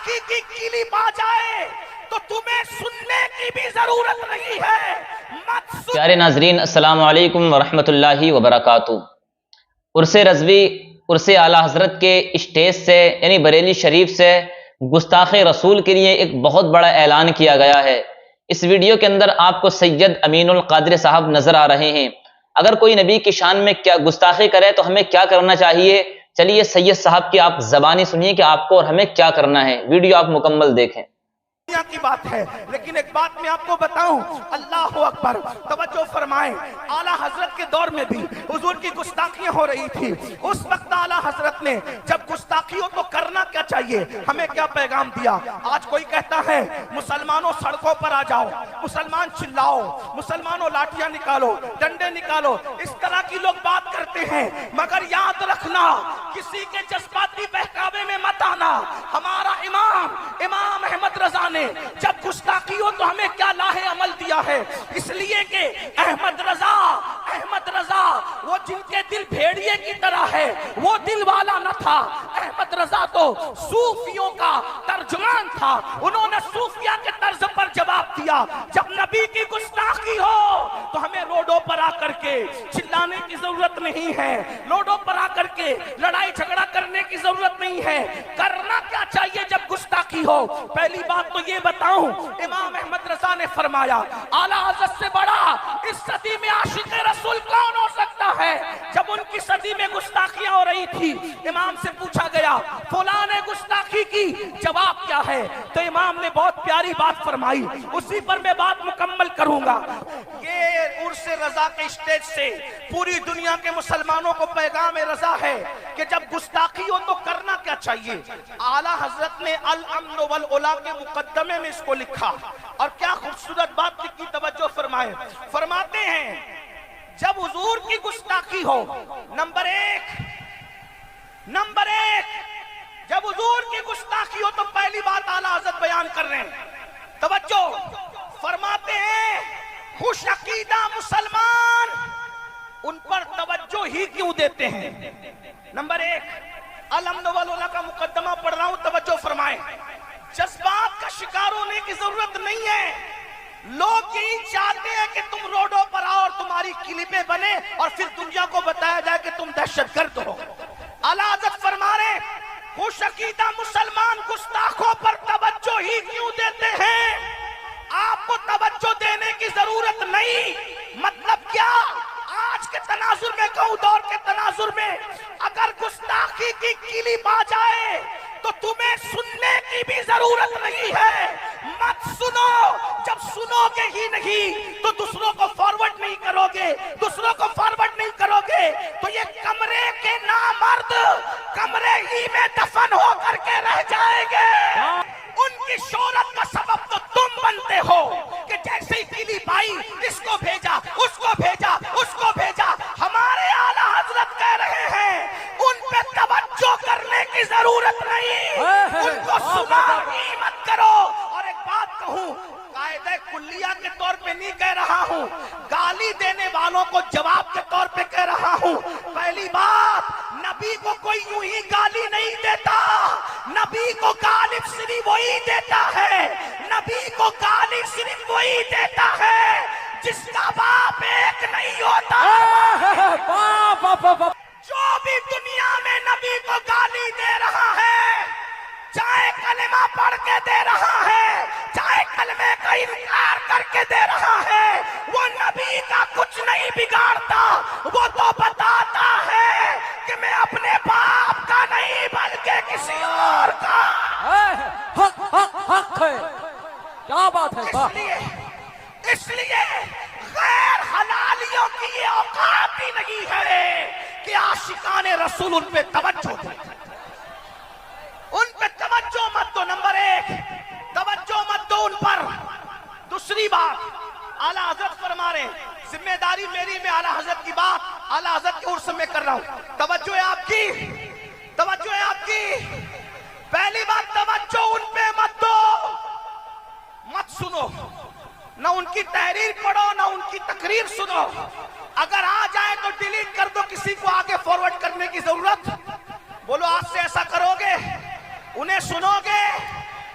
گستاخی کی کلپ آ جائے تو تمہیں سننے کی بھی ضرورت نہیں ہے. مت سن. پیارے ناظرین، السلام علیکم ورحمۃ اللہ وبرکاتہ. عرس رضوی عرس اعلیٰ حضرت کے اسٹیج سے یعنی بریلی شریف سے گستاخ رسول کے لیے ایک بہت بڑا اعلان کیا گیا ہے. اس ویڈیو کے اندر آپ کو سید امین القادری صاحب نظر آ رہے ہیں. اگر کوئی نبی کی شان میں کیا گستاخی کرے تو ہمیں کیا کرنا چاہیے؟ چلیے سید صاحب کی آپ زبانی سنیے کہ آپ کو اور ہمیں کیا کرنا ہے. ویڈیو آپ مکمل دیکھیں. دنیا کی بات ہے، لیکن ایک بات میں آپ کو بتاؤں. اللہ اکبر. توجہ فرمائیں. اعلیٰ حضرت کے دور میں بھی حضور کی گستاخیاں ہو رہی تھی. اس وقت اعلیٰ حضرت نے جب گستاخی ہو تو کرنا کیا چاہیے، ہمیں کیا پیغام دیا. آج کوئی کہتا ہے مسلمانوں سڑکوں پر آ جاؤ، مسلمان چلاؤ، مسلمانوں لاٹھیاں نکالو، ڈنڈے نکالو. اس طرح کی لوگ بات کرتے ہیں، مگر یاد رکھنا کسی کے جذباتی بہکاوے میں مت آنا. ہمارا امام احمد رضا نے جب گستاخی ہو تو ہمیں کیا لاہ عمل دیا ہے، اس لیے کہ احمد رضا وہ جن کے دل بھیڑیے کی طرح ہے وہ دل والا نہ تھا. احمد رضا تو صوفیوں کا ترجمان تھا. انہوں نے صوفیہ کے طرز پر جواب دیا. جب نبی کی گستاخی ہو تو ہمیں روڈوں پر آ کر کے چلانے کی ضرورت نہیں ہے، روڈوں پر آ کر کے لڑائی جھگڑا کرنے کی ضرورت نہیں ہے. کرنا کیا چاہیے جب گستاخی ہو؟ پہلی بات تو یہ بتاؤں، امام احمد رضا نے فرمایا اعلیٰ حضرت سے بڑا اس صدی میں عاشق رسول کون ہو سکتا ہے. جب ان کی صدی میں گستاخیاں ہو رہی تھی، امام سے پوچھا گیا فلاں نے گستاخی کی، جواب کیا ہے؟ تو امام نے بہت پیاری بات فرمائی، اسی پر میں بات مکمل کروں گا. یہ عرس رضا کے اسٹیج سے پوری دنیا کے مسلمانوں کو پیغام رضا ہے کہ جب گستاخی ہو تو کرنا کیا چاہیے. اعلیٰ حضرت نے الامن والعلا کے مقدمے میں اس کو لکھا، اور کیا خوبصورت بات لکھی. توجہ فرمائے. فرماتے ہیں جب حضور کی گستاخی ہو، نمبر ایک جب حضور کی گستاخی ہو تو پہلی بات اعلیٰ حضرت بیان کر رہے ہیں. توجہ فرماتے ہیں خوش عقیدہ مسلمان ان پر توجہ ہی کیوں دیتے ہیں. نمبر ایک، الامن والعلا کا مقدمہ پڑھ رہا ہوں، توجہ فرمائیں. جذبات کا شکار ہونے کی ضرورت نہیں ہے. لوگ یہی چاہتے ہیں کہ تم روڈوں پر آؤ اور تمہاری کلپیں بنے اور پھر دنیا کو بتایا جائے کہ تم دہشت گرد ہو. اعلیٰ حضرت فرما رہے خوش عقیدہ مسلمان گستاخوں پر توجہ ہی کیوں دیتے ہیں؟ آپ کو توجہ دینے کی ضرورت نہیں. مطلب کیا؟ آج کے تناظر میں کہوں، دور کے تناظر میں اگر گستاخی کی کلپ آ جائے تو تمہیں سننے کی بھی ضرورت نہیں ہے. مت سنو. جب سنو گے ہی نہیں تو دوسروں کو فارورڈ نہیں کرو گے تو یہ کمرے کے نامرد کمرے ہی میں دفن ہو کر کے رہ جائیں گے. ان کی شہرت کا سبب تو تم بنتے ہو کہ جیسے ہی کلپ آئی اس کو بھیجا، اس کو بھیجا. ہمارے اعلیٰ حضرت کہہ رہے ہیں ان پہ توجہ کرنے کی ضرورت نہیں، ان کو سنا ہی مت کرو. اور ایک بات کہوں، قاعدہ کلیہ کے طور پہ نہیں کہہ رہا ہوں، گالی دینے والوں کو جواب کے طور پہ کہہ رہا ہوں. پہلی بات، نبی کو کوئی یوں ہی گالی نہیں دیتا. نبی کو گالی صرف وہی دیتا ہے، نبی کو گالی صرف وہی دیتا ہے جس کا باپ ایک نہیں ہوتا. جو بھی دنیا میں نبی کو گالی دے رہا ہے، چاہے کلمہ پڑھ کے دے رہا ہے، چاہے کلمے کا انکار کر کے دے رہا ہے، وہ نبی کا کچھ نہیں بگاڑتا. وہ تو بتاتا ہے کہ میں اپنے باپ کا نہیں بلکہ کسی اور کا. حق ہے. کیا بات ہے. اس لیے غیر حلالیوں کی یہ اوقات ہی نہیں ہے کہ عاشقان رسول ان پہ توجہ دے. ان پہ توجہ مت دو. نمبر ایک، توجہ مت دو ان پر. دوسری بات، اعلیٰ حضرت فرما رہے ہیں ذمہ داری میری، میں اعلیٰ حضرت کی بات اعلیٰ حضرت کے عرس میں کر رہا ہوں. توجہ ہے آپ کی. پہلی بات، توجہ ان پہ مت دو. مت سنو، نہ ان کی تحریر پڑھو نہ ان کی تقریر سنو. اگر آ جائے تو ڈیلیٹ کر دو، کسی کو آگے فارورڈ کرنے کی ضرورت. بولو آج سے ایسا کرو گے، انہیں سنو گے